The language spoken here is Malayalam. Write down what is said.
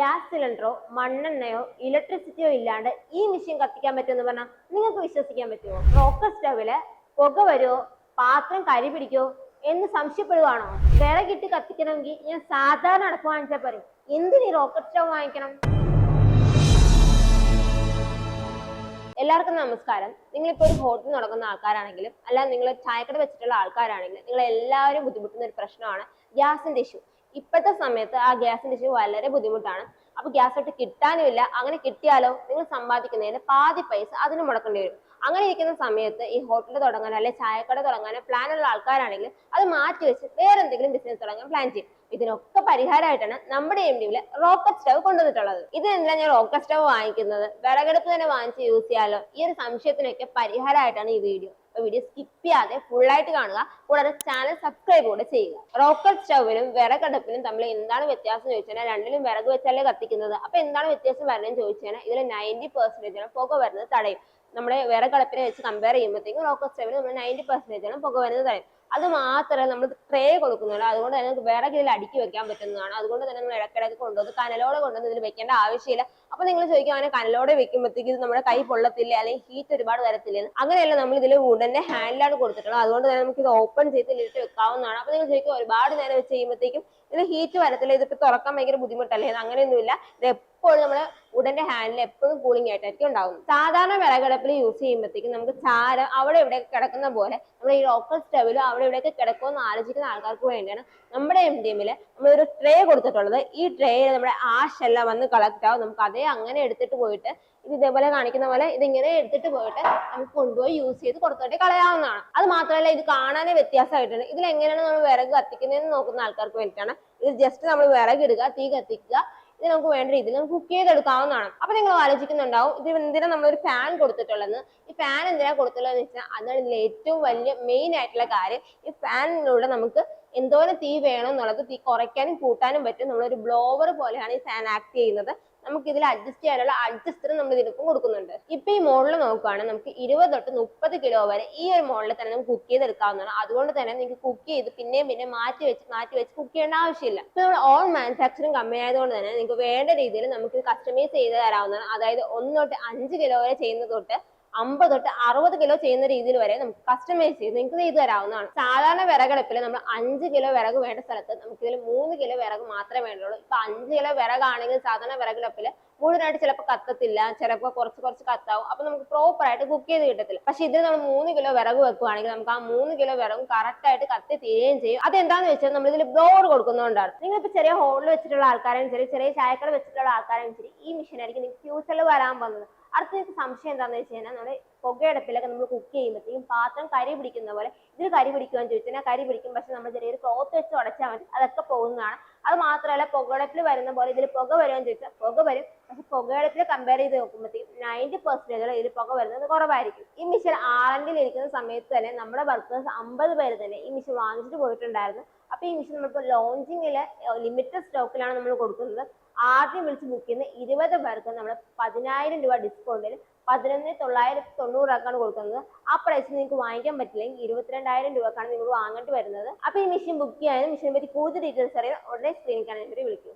ഗ്യാസ് സിലിണ്ടറോ മണ്ണെണ്ണയോ ഇലക്ട്രിസിറ്റിയോ ഇല്ലാണ്ട് ഈ മെഷീൻ കത്തിക്കാൻ പറ്റുമെന്ന് പറഞ്ഞാൽ നിങ്ങൾക്ക് വിശ്വസിക്കാൻ പറ്റുമോ? റോക്കർ സ്റ്റവില് പുക വരുമോ, പാത്രം കരി പിടിക്കോ എന്ന് സംശയപ്പെടുവാണോ? വിറകിട്ട് കത്തിക്കണമെങ്കിൽ ഞാൻ സാധാരണ അടുപ്പ് വാങ്ങിച്ചാൽ പറയും, എന്തിനീ റോക്കറ്റ് സ്റ്റവ് വാങ്ങിക്കണം? എല്ലാവർക്കും നമസ്കാരം. നിങ്ങളിപ്പോൾ ഒരു ഹോട്ടൽ നടക്കുന്ന ആൾക്കാരാണെങ്കിലും അല്ല നിങ്ങൾ ചായക്കട വെച്ചിട്ടുള്ള ആൾക്കാരാണെങ്കിലും നിങ്ങൾ എല്ലാവരും ബുദ്ധിമുട്ടുന്ന ഒരു പ്രശ്നമാണ് ഗ്യാസിന്റെ ഇഷ്യൂ. ഇപ്പോഴത്തെ സമയത്ത് ആ ഗ്യാസിന്റെ ഇഷ്യൂ വളരെ ബുദ്ധിമുട്ടാണ്. അപ്പൊ ഗ്യാസ് ഒട്ട് കിട്ടാനുമില്ല. അങ്ങനെ കിട്ടിയാലോ നിങ്ങൾ സമ്പാദിക്കുന്നതിന് പാതി പൈസ അതിന് മുടക്കേണ്ടി വരും. അങ്ങനെ ഇരിക്കുന്ന സമയത്ത് ഈ ഹോട്ടൽ തുടങ്ങാനോ അല്ലെ ചായക്കട തുടങ്ങാനോ പ്ലാൻ ഉള്ള ആൾക്കാരാണെങ്കിൽ അത് മാറ്റി വെച്ച് വേറെ എന്തെങ്കിലും ബിസിനസ് തുടങ്ങാൻ പ്ലാൻ ചെയ്യും. ഇതിനൊക്കെ പരിഹാരമായിട്ടാണ് നമ്മുടെ എംഡിയില് റോക്കറ്റ് സ്റ്റവ് കൊണ്ടുവന്നിട്ടുള്ളത്. ഇതിനെന്തിനാ ഞാൻ റോക്കറ്റ് സ്റ്റവ് വാങ്ങിക്കുന്നത്? വിറകടുപ്പ് തന്നെ വാങ്ങിച്ച് യൂസ് ചെയ്യാലോ? ഈ ഒരു സംശയത്തിനൊക്കെ പരിഹാരമായിട്ടാണ് ഈ വീഡിയോ. വീഡിയോ സ്കിപ്പ് ചെയ്യാതെ ഫുൾ ആയിട്ട് കാണുക. കൂടാതെ ചാനൽ സബ്സ്ക്രൈബ് കൂടെ ചെയ്യുക. റോക്കറ്റ് സ്റ്റവിനും വിറകടുപ്പിനും തമ്മിൽ എന്താണ് വ്യത്യാസം ചോദിച്ചാൽ രണ്ടിലും വിറക് വെച്ചല്ലേ കത്തിക്കുന്നത്. അപ്പൊ എന്താണ് വ്യത്യാസം വരുന്നതെന്ന് ചോദിച്ചാൽ ഇതിൽ 90% പുക വരുന്നത് തടയും. നമ്മുടെ വിറകടുപ്പിനെ വെച്ച് കമ്പയർ ചെയ്യുമ്പോഴത്തേക്കും റോക്കറ്റ് സ്റ്റവിന് നമ്മൾ 90% പുക വരുന്നത് തടയും. അത് മാത്രമല്ല നമ്മൾ ട്രേ കൊടുക്കുന്നുണ്ട്. അതുകൊണ്ട് തന്നെ നമുക്ക് വിറക് ഇതിൽ അടുക്കി വെക്കാൻ പറ്റുന്നതാണ്. അതുകൊണ്ട് തന്നെ നമ്മൾ ഇടയ്ക്കിടയ്ക്ക് കൊണ്ടുവന്ന് കനലോടെ കൊണ്ടുവന്ന് ഇതിൽ വെക്കേണ്ട ആവശ്യമില്ല. അപ്പൊ നിങ്ങൾ ചോദിക്കും, അങ്ങനെ കനലോടെ വെക്കുമ്പോഴത്തേക്ക് ഇത് നമ്മുടെ കൈ പൊള്ളത്തില്ലേ അല്ലെങ്കിൽ ഹീറ്റ് ഒരുപാട് വരത്തില്ലേ? അങ്ങനെയല്ല, നമ്മൾ ഇതിൽ വുഡന്റെ ഹാൻഡിലാണ് കൊടുത്തിട്ടുള്ളത്. അതുകൊണ്ട് തന്നെ നമുക്ക് ഇത് ഓപ്പൺ ചെയ്ത് ഇട്ട് വെക്കാവുന്നതാണ്. അപ്പൊ നിങ്ങൾ ചോദിക്കും, ഒരുപാട് നേരം വെച്ച് കഴിയുമ്പോഴത്തേക്കും ഇത് ഹീറ്റ് വരത്തില്ല, ഇതിപ്പോ തുറക്കാൻ ഭയങ്കര ബുദ്ധിമുട്ടല്ലേ? അങ്ങനെയൊന്നുമില്ല. ഇത് എപ്പോഴും നമ്മള് വുഡന്റെ ഹാൻഡിൽ എപ്പോഴും കൂളിംഗ് ആയിട്ടായിരിക്കും ഉണ്ടാവുന്നത്. സാധാരണ വിറകടുപ്പിൽ യൂസ് ചെയ്യുമ്പോഴത്തേക്കും നമുക്ക് ചാരം അവിടെ ഇവിടെ കിടക്കുന്ന പോലെ നമ്മൾ ഈ റോക്കറ്റ് സ്റ്റവിലും അവിടെ ഇവിടെയൊക്കെ കിടക്കുമെന്ന് ആലോചിക്കുന്ന ആൾക്കാർക്ക് വേണ്ടിയാണ് നമ്മുടെ എംഡിഎമ്മില് നമ്മളൊരു ട്രേ കൊടുത്തിട്ടുള്ളത്. ഈ ട്രേയിൽ നമ്മുടെ ആഷ് എല്ലാം വന്ന് കളക്ട് ആവും. നമുക്ക് അതേ അങ്ങനെ എടുത്തിട്ട് പോയിട്ട് ഇത് ഇതേപോലെ കാണിക്കുന്ന പോലെ ഇതിങ്ങനെ എടുത്തിട്ട് പോയിട്ട് നമുക്ക് കൊണ്ടുപോയി യൂസ് ചെയ്ത് പുറത്തോട്ട് കളയാവുന്നതാണ്. അത് മാത്രമല്ല, ഇത് കാണാനേ വ്യത്യാസമായിട്ടുണ്ട്. ഇതിൽ എങ്ങനെയാണ് നമ്മൾ വിറക് കത്തിക്കുന്നതെന്ന് നോക്കുന്ന ആൾക്കാർക്ക് വേണ്ടിയിട്ടാണ്. ഇത് ജസ്റ്റ് നമ്മൾ വിറക് ഇടുക, തീ കത്തിക്കുക, ഇത് നമുക്ക് വേണ്ട രീതിയിൽ നമുക്ക് കുക്ക് ചെയ്തെടുക്കാവുന്നതാണ്. അപ്പൊ നിങ്ങൾ ആലോചിക്കുന്നുണ്ടാവും, ഇത് എന്തിനാ നമ്മളൊരു ഫാൻ കൊടുത്തിട്ടുള്ളതെന്ന്. ഈ ഫാൻ എന്തിനാ കൊടുത്തിട്ടുള്ളതെന്ന് വെച്ചാൽ അതാണ് ഇതിൽ ഏറ്റവും വലിയ മെയിൻ ആയിട്ടുള്ള കാര്യം. ഈ ഫാനിലൂടെ നമുക്ക് എന്തോരം തീ വേണം എന്നുള്ളത് തീ കുറയ്ക്കാനും കൂട്ടാനും പറ്റും. നമ്മളൊരു ബ്ലോവർ പോലെയാണ് ഈ ഫാൻ ആക്ട് ചെയ്യുന്നത്. നമുക്ക് ഇതിൽ അഡ്ജസ്റ്റ് ചെയ്യാനുള്ള അഡ്ജസ്റ്റർ നമ്മൾ ഇതിനൊപ്പം കൊടുക്കുന്നുണ്ട്. ഇപ്പൊ ഈ മോഡൽ നോക്കുകയാണെങ്കിൽ നമുക്ക് 20 തൊട്ട് 30 കിലോ വരെ ഈ ഒരു മോഡലിൽ തന്നെ നമുക്ക് കുക്ക് ചെയ്തെടുക്കാവുന്നതാണ്. അതുകൊണ്ട് തന്നെ നിങ്ങൾക്ക് കുക്ക് ചെയ്ത് പിന്നെ മാറ്റി വെച്ച് കുക്ക് ചെയ്യേണ്ട ആവശ്യമില്ല. ഇപ്പൊ നമ്മൾ ഓൺ മാനുഫാക്ചറിങ് കമ്പനി ആയതുകൊണ്ട് തന്നെ നിങ്ങൾക്ക് വേണ്ട രീതിയിൽ നമുക്ക് കസ്റ്റമൈസ് ചെയ്ത് തരാവുന്നതാണ്. അതായത് 1 തൊട്ട് 5 കിലോ വരെ ചെയ്യുന്നത് തൊട്ട് 50 തൊട്ട് 60 കിലോ ചെയ്യുന്ന രീതിയിൽ വരെ നമുക്ക് കസ്റ്റമൈസ് ചെയ്ത് നിങ്ങൾക്ക് ചെയ്തു തരാവുന്നതാണ്. സാധാരണ വിറകടുപ്പിൽ നമ്മൾ 5 കിലോ വിറക് വേണ്ട സ്ഥലത്ത് നമുക്ക് ഇതിൽ 3 കിലോ വിറക് മാത്രമേ വേണ്ടുള്ളൂ. ഇപ്പൊ 5 കിലോ വിറകാണെങ്കിൽ സാധാരണ വിറകടുപ്പില് മുഴുവനായിട്ട് ചിലപ്പോൾ കത്തത്തില്ല, ചിലപ്പോൾ കുറച്ച് കത്താവും. അപ്പൊ നമുക്ക് പ്രോപ്പർ ആയിട്ട് കുക്ക് ചെയ്ത് കിട്ടത്തില്ല. പക്ഷെ ഇതിൽ നമ്മൾ 3 കിലോ വിറക് വെക്കുകയാണെങ്കിൽ നമുക്ക് ആ 3 കിലോ വിറകും കറക്റ്റ് ആയിട്ട് കത്തി തീരുകയും ചെയ്യും. അതെന്താന്ന് വെച്ചാൽ നമ്മൾ ഇതിൽ ബ്ലോവർ കൊടുക്കുന്നതുകൊണ്ടാണ്. നിങ്ങളിപ്പോ ചെറിയ ഹോട്ടൽ വെച്ചിട്ടുള്ള ആൾക്കാരും ചെറിയ ചായക്കട വെച്ചിട്ടുള്ള ആൾക്കാരും ഈ മെഷീൻ ആയിരിക്കും നിങ്ങൾക്ക് ഫ്യൂച്ചറിൽ വരാൻ പോകുന്നത്. അടുത്ത സംശയം എന്താണെന്ന് വെച്ച് കഴിഞ്ഞാൽ, നമ്മുടെ പുകയടുപ്പിലൊക്കെ നമ്മൾ കുക്ക് ചെയ്യുമ്പോഴത്തേക്കും പാത്രം കരി പിടിക്കുന്ന പോലെ ഇതിൽ കരി പിടിക്കുമെന്ന് ചോദിച്ചാൽ കരി പിടിക്കും. പക്ഷെ നമ്മൾ ചെറിയൊരു ക്ലോത്ത് വെച്ച് ഉടച്ചാൽ മതി, അതൊക്കെ പോകുന്നതാണ്. അത് മാത്രമല്ല, പുകയടുപ്പിൽ വരുന്ന പോലെ ഇതിൽ പുക വരുമെന്ന് ചോദിച്ചാൽ പുക വരും. പക്ഷെ പുകയടുപ്പിൽ കമ്പയർ ചെയ്ത് നോക്കുമ്പോഴത്തേക്കും 90% ഇതിൽ പുക വരുന്നത് കുറവായിരിക്കും. ഈ മിഷൻ R&D ഇരിക്കുന്ന സമയത്ത് തന്നെ നമ്മുടെ വർക്കേഴ്സ് 50 പേര് തന്നെ ഈ മിഷൻ വാങ്ങിച്ചിട്ട് പോയിട്ടുണ്ടായിരുന്നു. അപ്പൊ ഈ മിഷൻ നമ്മളിപ്പോൾ ലോഞ്ചിങ്ങില് ലിമിറ്റഡ് സ്റ്റോക്കിലാണ് നമ്മൾ കൊടുക്കുന്നത്. ആദ്യം വിളിച്ച് ബുക്ക് ചെയ്യുന്ന 20 പേർക്ക് നമ്മൾ 10,000 രൂപ ഡിസ്കൗണ്ടിൽ 11,990 കൊടുക്കുന്നത്. ആ പ്രൈസിൽ നിങ്ങൾക്ക് വാങ്ങിക്കാൻ പറ്റില്ലെങ്കിൽ 22,000 രൂപക്കാണ് നിങ്ങൾ വാങ്ങേണ്ടി വരുന്നത്. അപ്പൊ ഈ മെഷീൻ ബുക്ക് ചെയ്യാനും മെഷീനെ പറ്റി കൂടുതൽ ഡീറ്റെയിൽസ് അറിയാൻ ഉടനെ സ്ക്രീനിൽ കാണാൻ വേണ്ടി വിളിക്കും.